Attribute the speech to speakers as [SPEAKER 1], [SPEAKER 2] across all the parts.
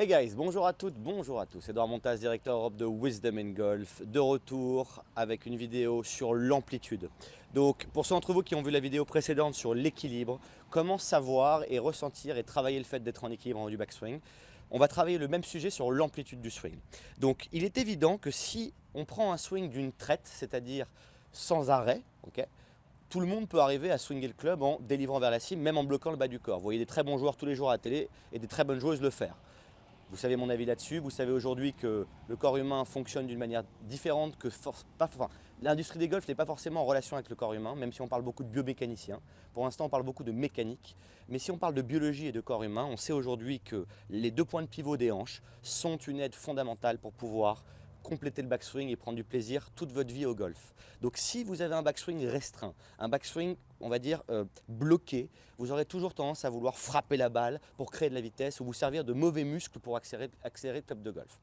[SPEAKER 1] Hey guys, bonjour à toutes, bonjour à tous. Edouard Montas, directeur Europe de Wisdom in Golf, de retour avec une vidéo sur l'amplitude. Donc pour ceux d'entre vous qui ont vu la vidéo précédente sur l'équilibre, comment savoir et ressentir et travailler le fait d'être en équilibre en haut du backswing, on va travailler le même sujet sur l'amplitude du swing. Donc il est évident que si on prend un swing d'une traite, c'est-à-dire sans arrêt, ok, tout le monde peut arriver à swinger le club en délivrant vers la cible, même en bloquant le bas du corps. Vous voyez des très bons joueurs tous les jours à la télé et des très bonnes joueuses le faire. Vous savez mon avis là-dessus, vous savez aujourd'hui que le corps humain fonctionne d'une manière différente que l'industrie des golfs n'est pas forcément en relation avec le corps humain, même si on parle beaucoup de biomécaniciens. Pour l'instant, on parle beaucoup de mécanique. Mais si on parle de biologie et de corps humain, on sait aujourd'hui que les deux points de pivot des hanches sont une aide fondamentale pour pouvoir compléter le backswing et prendre du plaisir toute votre vie au golf. Donc si vous avez un backswing restreint, un backswing on va dire bloqué, vous aurez toujours tendance à vouloir frapper la balle pour créer de la vitesse ou vous servir de mauvais muscles pour accélérer le club de golf.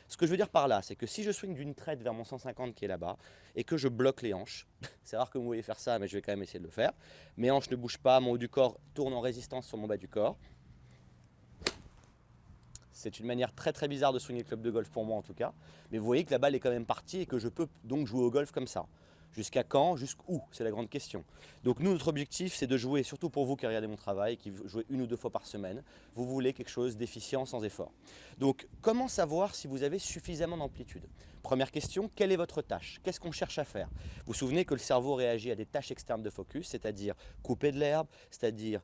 [SPEAKER 1] Ce que je veux dire par là, c'est que si je swing d'une traite vers mon 150 qui est là-bas et que je bloque les hanches, c'est rare que vous voyez faire ça, mais je vais quand même essayer de le faire. Mes hanches ne bougent pas, mon haut du corps tourne en résistance sur mon bas du corps. C'est une manière très très bizarre de swinger le club de golf pour moi en tout cas. Mais vous voyez que la balle est quand même partie et que je peux donc jouer au golf comme ça. Jusqu'à quand? Jusqu'où? C'est la grande question. Donc nous, notre objectif, c'est de jouer, surtout pour vous qui regardez mon travail, qui jouez une ou deux fois par semaine, vous voulez quelque chose d'efficient sans effort. Donc comment savoir si vous avez suffisamment d'amplitude? Première question, quelle est votre tâche? Qu'est-ce qu'on cherche à faire? Vous vous souvenez que le cerveau réagit à des tâches externes de focus, c'est-à-dire couper de l'herbe, c'est-à-dire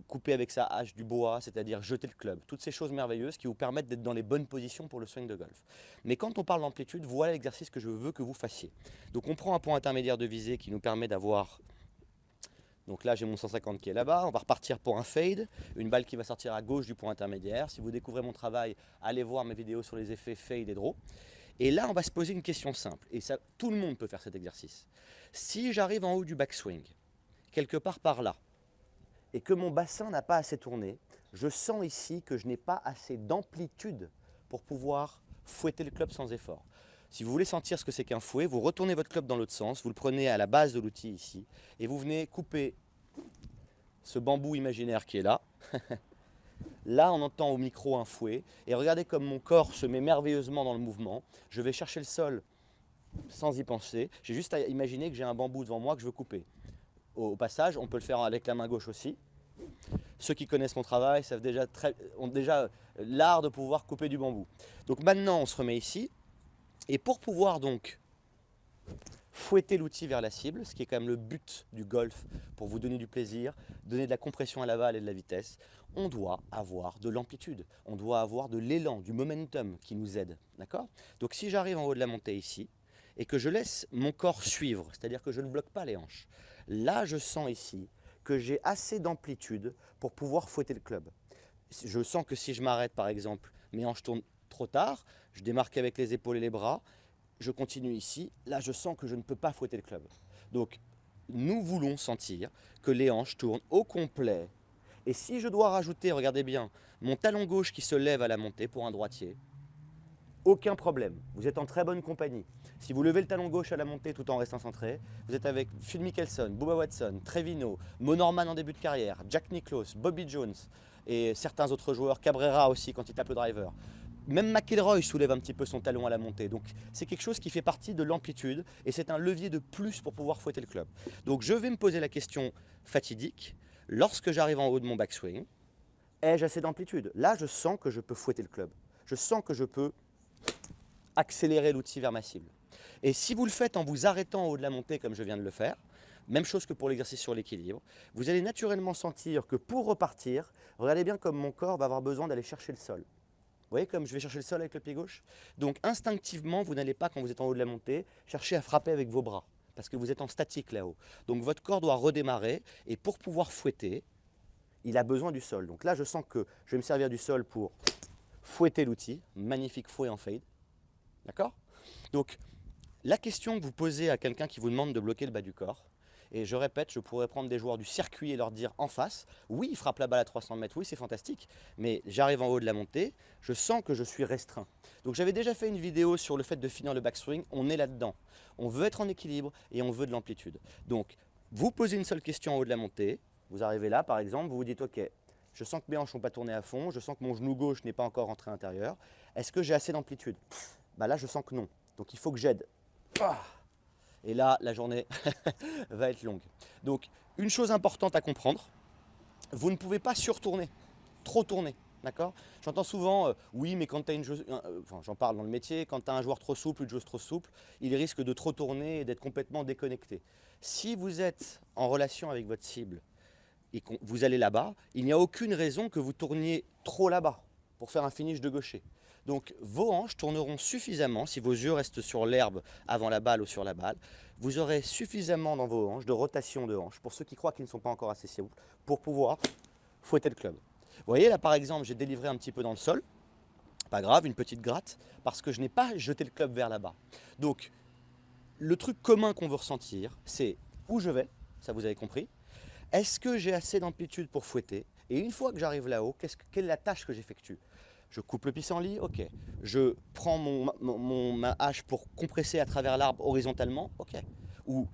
[SPEAKER 1] couper avec sa hache du bois, c'est-à-dire jeter le club. Toutes ces choses merveilleuses qui vous permettent d'être dans les bonnes positions pour le swing de golf. Mais quand on parle d'amplitude, voilà l'exercice que je veux que vous fassiez. Donc on prend un point intermédiaire de visée qui nous permet d'avoir, donc là j'ai mon 150 qui est là-bas, on va repartir pour un fade, une balle qui va sortir à gauche du point intermédiaire. Si vous découvrez mon travail, allez voir mes vidéos sur les effets fade et draw. Et là on va se poser une question simple, et ça, tout le monde peut faire cet exercice. Si j'arrive en haut du backswing, quelque part par là, et que mon bassin n'a pas assez tourné, je sens ici que je n'ai pas assez d'amplitude pour pouvoir fouetter le club sans effort. Si vous voulez sentir ce que c'est qu'un fouet, vous retournez votre club dans l'autre sens, vous le prenez à la base de l'outil ici, et vous venez couper ce bambou imaginaire qui est là. Là, on entend au micro un fouet, et regardez comme mon corps se met merveilleusement dans le mouvement. Je vais chercher le sol sans y penser. J'ai juste à imaginer que j'ai un bambou devant moi que je veux couper. Au passage, on peut le faire avec la main gauche aussi. Ceux qui connaissent mon travail savent ont déjà l'art de pouvoir couper du bambou. Donc maintenant, on se remet ici. Et pour pouvoir donc fouetter l'outil vers la cible, ce qui est quand même le but du golf pour vous donner du plaisir, donner de la compression à la balle et de la vitesse, on doit avoir de l'amplitude, on doit avoir de l'élan, du momentum qui nous aide. D'accord? Donc si j'arrive en haut de la montée ici et que je laisse mon corps suivre, c'est-à-dire que je ne bloque pas les hanches, là je sens ici que j'ai assez d'amplitude pour pouvoir fouetter le club. Je sens que si je m'arrête par exemple, mes hanches tournent trop tard, je démarque avec les épaules et les bras, je continue ici, là je sens que je ne peux pas fouetter le club. Donc nous voulons sentir que les hanches tournent au complet. Et si je dois rajouter, regardez bien, mon talon gauche qui se lève à la montée pour un droitier, aucun problème, vous êtes en très bonne compagnie. Si vous levez le talon gauche à la montée tout en restant centré, vous êtes avec Phil Mickelson, Bubba Watson, Trevino, Mo Norman en début de carrière, Jack Nicklaus, Bobby Jones et certains autres joueurs, Cabrera aussi quand il tape le driver. Même McIlroy soulève un petit peu son talon à la montée. Donc c'est quelque chose qui fait partie de l'amplitude et c'est un levier de plus pour pouvoir fouetter le club. Donc je vais me poser la question fatidique. Lorsque j'arrive en haut de mon backswing, ai-je assez d'amplitude? Là, je sens que je peux fouetter le club. Je sens que je peux accélérer l'outil vers ma cible. Et si vous le faites en vous arrêtant en haut de la montée comme je viens de le faire, même chose que pour l'exercice sur l'équilibre, vous allez naturellement sentir que pour repartir, regardez bien comme mon corps va avoir besoin d'aller chercher le sol. Vous voyez comme je vais chercher le sol avec le pied gauche? Donc instinctivement, vous n'allez pas, quand vous êtes en haut de la montée, chercher à frapper avec vos bras, parce que vous êtes en statique là-haut. Donc votre corps doit redémarrer, et pour pouvoir fouetter, il a besoin du sol. Donc là, je sens que je vais me servir du sol pour fouetter l'outil. Magnifique fouet en fade. D'accord? Donc la question que vous posez à quelqu'un qui vous demande de bloquer le bas du corps, et je répète, je pourrais prendre des joueurs du circuit et leur dire en face, oui, il frappe la balle à 300 mètres, oui, c'est fantastique, mais j'arrive en haut de la montée, je sens que je suis restreint. Donc j'avais déjà fait une vidéo sur le fait de finir le backswing, on est là-dedans. On veut être en équilibre et on veut de l'amplitude. Donc vous posez une seule question en haut de la montée, vous arrivez là par exemple, vous vous dites ok, Je sens que mes hanches n'ont pas tourné à fond, je sens que mon genou gauche n'est pas encore rentré à l'intérieur. Est-ce que j'ai assez d'amplitude? Bah là, je sens que non. Donc il faut que j'aide. Et là, la journée va être longue. Donc, une chose importante à comprendre, vous ne pouvez pas surtourner, trop tourner. D'accord? J'entends souvent, oui, mais quand tu as une joueuse, enfin j'en parle dans le métier, quand tu as un joueur trop souple, une joueuse trop souple, il risque de trop tourner et d'être complètement déconnecté. Si vous êtes en relation avec votre cible et que vous allez là-bas, il n'y a aucune raison que vous tourniez trop là-bas pour faire un finish de gaucher. Donc vos hanches tourneront suffisamment, si vos yeux restent sur l'herbe avant la balle ou sur la balle, vous aurez suffisamment dans vos hanches de rotation de hanches, pour ceux qui croient qu'ils ne sont pas encore assez souples, pour pouvoir fouetter le club. Vous voyez là par exemple, j'ai délivré un petit peu dans le sol, pas grave, une petite gratte, parce que je n'ai pas jeté le club vers là-bas. Donc le truc commun qu'on veut ressentir, c'est où je vais, ça vous avez compris, est-ce que j'ai assez d'amplitude pour fouetter, et une fois que j'arrive là-haut, quelle est la tâche que j'effectue? Je coupe le pissenlit, ok. Je prends ma hache pour compresser à travers l'arbre horizontalement, ok. Ou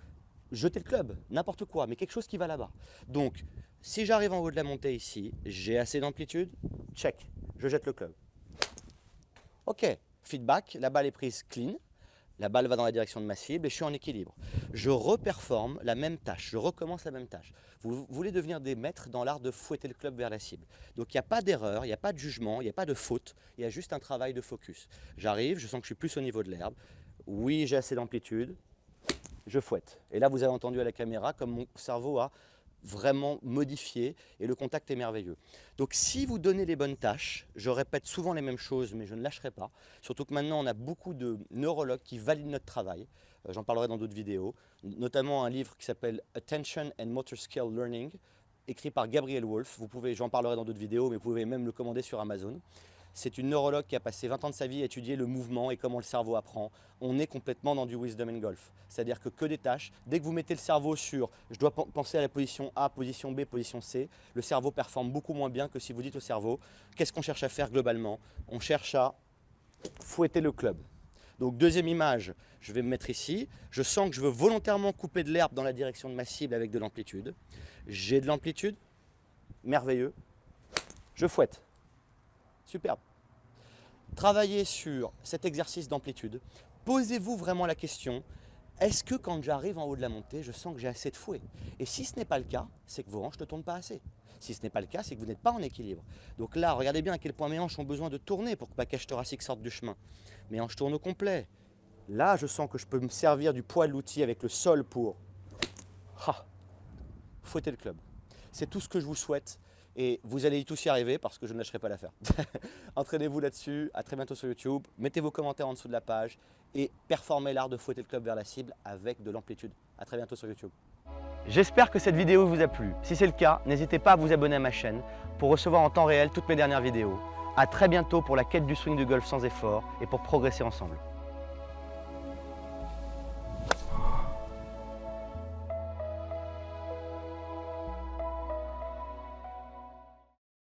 [SPEAKER 1] jeter le club, n'importe quoi, mais quelque chose qui va là-bas. Donc, si j'arrive en haut de la montée ici, j'ai assez d'amplitude, check, je jette le club. Ok, feedback, la balle est prise clean, la balle va dans la direction de ma cible et je suis en équilibre. Je reperforme la même tâche, je recommence la même tâche. Vous voulez devenir des maîtres dans l'art de fouetter le club vers la cible. Donc il n'y a pas d'erreur, il n'y a pas de jugement, il n'y a pas de faute, il y a juste un travail de focus. J'arrive, je sens que je suis plus au niveau de l'herbe. Oui, j'ai assez d'amplitude, je fouette. Et là, vous avez entendu à la caméra comme mon cerveau a vraiment modifié et le contact est merveilleux. Donc si vous donnez les bonnes tâches, je répète souvent les mêmes choses mais je ne lâcherai pas, surtout que maintenant on a beaucoup de neurologues qui valident notre travail, j'en parlerai dans d'autres vidéos, notamment un livre qui s'appelle Attention and Motor Skill Learning, écrit par Gabriel Wolf, j'en parlerai dans d'autres vidéos mais vous pouvez même le commander sur Amazon. C'est une neurologue qui a passé 20 ans de sa vie à étudier le mouvement et comment le cerveau apprend. On est complètement dans du wisdom and golf. C'est-à-dire que des tâches, dès que vous mettez le cerveau sur « je dois penser à la position A, position B, position C », le cerveau performe beaucoup moins bien que si vous dites au cerveau « qu'est-ce qu'on cherche à faire globalement ?» On cherche à fouetter le club. Donc deuxième image, je vais me mettre ici. Je sens que je veux volontairement couper de l'herbe dans la direction de ma cible avec de l'amplitude. J'ai de l'amplitude, merveilleux. Je fouette. Superbe. Travaillez sur cet exercice d'amplitude. Posez-vous vraiment la question, est-ce que quand j'arrive en haut de la montée, je sens que j'ai assez de fouet? Et si ce n'est pas le cas, c'est que vos hanches ne tournent pas assez. Si ce n'est pas le cas, c'est que vous n'êtes pas en équilibre. Donc là, regardez bien à quel point mes hanches ont besoin de tourner pour que ma cage thoracique sorte du chemin. Mes hanches tournent au complet. Là, je sens que je peux me servir du poids de l'outil avec le sol pour fouetter le club. C'est tout ce que je vous souhaite. Et vous allez tous y arriver parce que je ne lâcherai pas l'affaire. Entraînez-vous là-dessus, à très bientôt sur YouTube. Mettez vos commentaires en dessous de la page et performez l'art de fouetter le club vers la cible avec de l'amplitude. À très bientôt sur YouTube. J'espère que cette vidéo vous a plu. Si c'est le cas, n'hésitez pas à vous abonner à ma chaîne pour recevoir en temps réel toutes mes dernières vidéos. À très bientôt pour la quête du swing du golf sans effort et pour progresser ensemble.